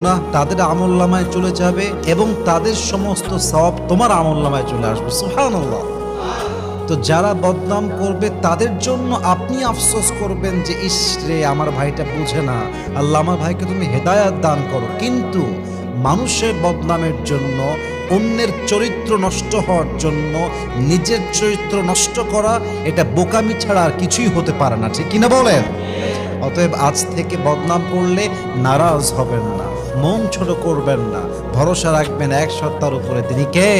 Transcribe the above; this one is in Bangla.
না তাদের আমলনামায় চলে যাবে এবং তাদের সমস্ত সওয়াব তোমার আমলনামায় চলে আসবে। সুবহানাল্লাহ। তো যারা বদনাম করবে তাদের জন্য আপনি আফসোস করবেন যে ইস রে আমার ভাইটা বুঝে না, আল্লাহ আমার ভাইকে তুমি হেদায়াত দান করো। কিন্তু মানুষের বদনামের জন্য, অন্যের চরিত্র নষ্ট হওয়ার জন্য নিজের চরিত্র নষ্ট করা এটা বোকামি ছাড়া আর কিছুই হতে পারে না, ঠিক কিনা বলেন? অতএব আজ থেকে বদনাম করলে নারাজ হবেন না, মন ছোট করবেন না, ভরসা রাখবেন এক সত্তার উপরে, তিনি কে?